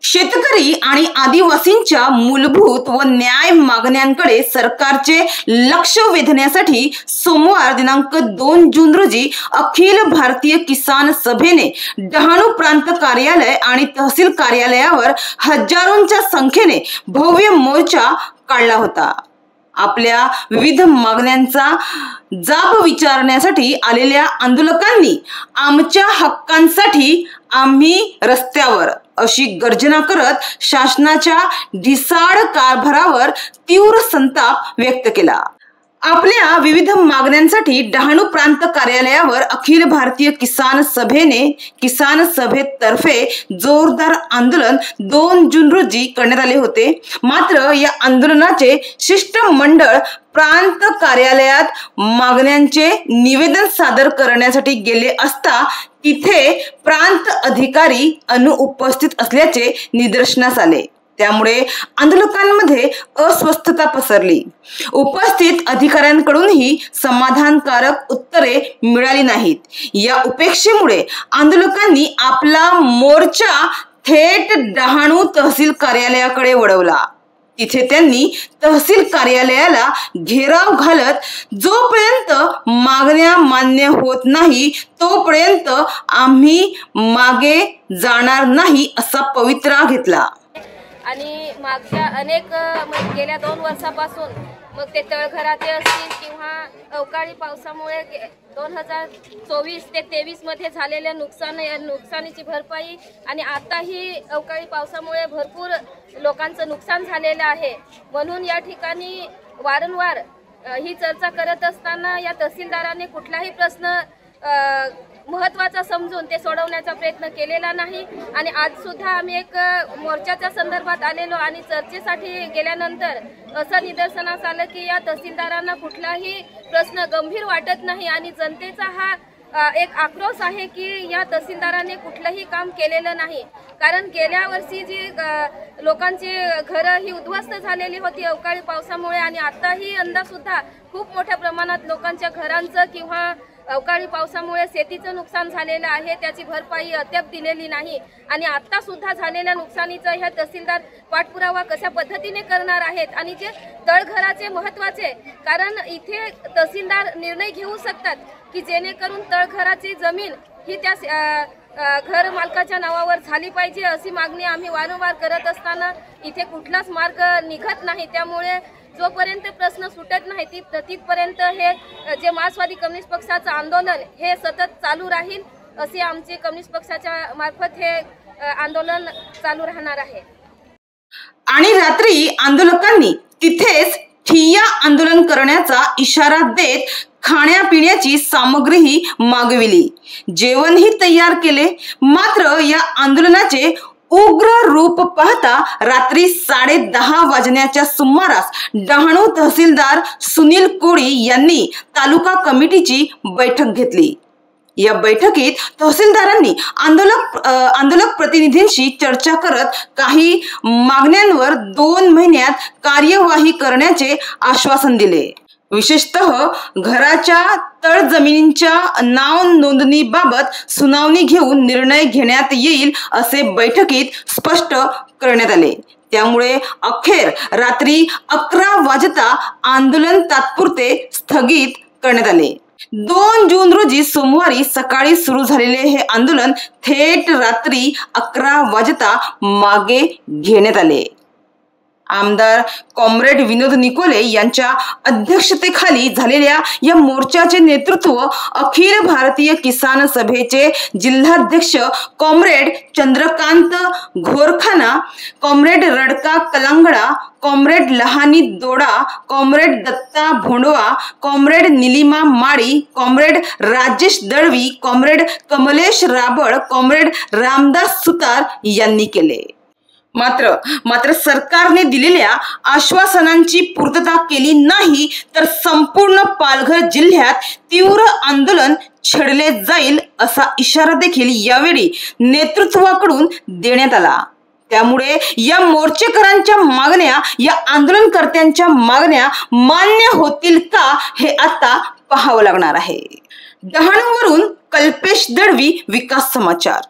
शेतकरी आणि आदिवासींच्या मूलभूत व न्याय मागण्यांकडे सरकारचे लक्ष वेधण्यासाठी सोमवार दिनांक 2 जून रोजी अखिल भारतीय किसान सभेने डहाणू प्रांत कार्यालय आणि तहसील कार्यालयावर हजारोंच्या संख्येने भव्य मोर्चा काढला होता। आपल्या विविध मागण्यांचा जाब विचारण्यासाठी आलेल्या आंदोलकांनी आमच्या हक्कांसाठी आम्ही रस्त्यावर अशी गर्जना करत शासनाच्या ढिसाळ कारभारावर तीव्र संताप व्यक्त केला। आपल्या विविध मागण्यांसाठी डहाणू प्रांत कार्यालयावर अखिल भारतीय किसान सभेतर्फे जोरदार आंदोलन 2 जून रोजी करण्यात आले होते। मात्र या आंदोलनाचे शिष्टमंडळ प्रांत कार्यालयात मागण्यांचे निवेदन सादर करण्यासाठी गेले असता तिथे प्रांत अधिकारी अनुपस्थित असल्याचे निदर्शनास आले। त्यामुळे आंदोलकांमध्ये अस्वस्थता पसरली। उपस्थित अधिकाऱ्यांकडूनही समाधानकारक उत्तरे मिळाली नाहीत। या उपेक्षेमुळे आंदोलकांनी आपला मोर्चा थेट डहाणू तहसील कार्यालयाकडे वळवला। तिथे त्यांनी तहसील कार्यालयाला घेराव घालत जोपर्यंत मागण्या मान्य होत नाही तोपर्यंत आम्ही मागे जाणार नाही असा पवित्रा घेतला। आणि मागच्या अनेक गेल्या 2 वर्षापासून मग ते तळघराचे असतील किंवा अवकाळी पावसामुळे 2024 ते 23 मध्ये झालेल्या नुकसानीची भरपाई आणि आताही अवकाळी पावसामुळे भरपूर लोकांचं नुकसान झालेलं आहे। म्हणून या ठिकाणी वारंवार ही चर्चा करत असताना या तहसीलदाराने कुठलाही प्रश्न महत्त्वाचा समजून ते सोडवण्याचा प्रयत्न केलेला नाही। आणि आज सुद्धा आम्ही एक मोर्चाच्या संदर्भात आलेलो आणि चर्चेसाठी गेल्यानंतर असं निदर्शनास आलं की या तहसीलदारांना कुठलाही प्रश्न गंभीर वाटत नाही आणि जनतेचा हा एक आक्रोश आहे की या तहसीलदाराने कुठलंही काम केलेलं नाही। कारण गेल्या वर्षी जी लोकांची घरं ही उद्ध्वस्त झालेली होती अवकाळी पावसामुळे आणि आताही यंदा सुद्धा खूप मोठ्या प्रमाणात लोकांच्या घरांचं किंवा अवकाळी पावसामुळे शेतीचं नुकसान झालेलं आहे, त्याची भरपाई अद्याप दिलेली नाही। आणि आता सुद्धा झालेल्या नुकसानीचा ह्या तहसीलदार पाठपुरावा कशा पद्धतीने करणार आहेत। आणि जे तळघराचे महत्त्वाचे, कारण इथे तहसीलदार निर्णय घेऊ शकतात की जेणेकरून तळघराची जमीन ही त्या घर मालकाच्या नावावर झाली पाहिजे अशी मागणी आम्ही वारंवार करत असताना इथे कुठलाच मार्ग निघत नाही। त्यामुळे जोपर्यंत प्रश्न सुटत नाही तिथपर्यंत हे जे मार्क्सवादी कम्युनिस्ट पक्षाचं आंदोलन हे सतत चालू राहील असे आमचे कम्युनिस्ट पक्षाच्या मार्फत हे आंदोलन चालू राहणार आहे। आणि रात्री आंदोलकांनी तिथेच ठिय्या आंदोलन करण्याचा इशारा देत खाण्यापिण्याची सामग्रीही मागविली, जेवणही तयार केले। मात्र या आंदोलनाचे उग्र रूप पाहता रात्री 10:30 वाजण्याच्या सुमारास डहाणू तहसीलदार सुनील कोळी यांनी तालुका कमिटीची बैठक घेतली। या बैठकीत तहसीलदारांनी आंदोलक प्रतिनिधींशी चर्चा करत काही मागण्यांवर 2 महिन्यात कार्यवाही करण्याचे आश्वासन दिले। विशेषतः घराच्या तळजमिनींच्या नाव नोंदणीबाबत सुनावणी घेऊन निर्णय घेण्यात येईल असे बैठकीत स्पष्ट करण्यात आले। त्यामुळे अखेर रात्री 11 वाजता आंदोलन तात्पुरते स्थगित करण्यात आले। 2 जून रोजी सोमवारी सकाळी सुरू झालेले हे आंदोलन थेट रात्री 11 वाजता मागे घेण्यात आले। आमदार कॉम्रेड विनोद निकोले यांच्या अध्यक्षतेखाली झालेल्या या मोर्चाचे नेतृत्व अखिल भारतीय किसान सभेचे जिल्हाध्यक्ष comrade Chandrakant Ghorkhana, comrade Radka Kalangda, comrade Lahani Doda, comrade Datta Bhondwa, comrade Nilima Mali, comrade Rajesh Dalvi, comrade Kamlesh Rabal, comrade Ramdas Sutar यांनी केले। मात्र सरकारने दिलेल्या आश्वासनांची पूर्तता केली नाही तर संपूर्ण पालघर जिल्ह्यात तीव्र आंदोलन छेडले जाईल असा इशारा देखील यावेळी नेतृत्वाकडून देण्यात आला। त्यामुळे या मोर्चेकरांच्या मागण्या, या आंदोलनकर्त्यांच्या मागण्या मान्य होतील का हे आता पाहावं लागणार आहे। डहाणूवरून कल्पेश दळवी, विकास समाचार।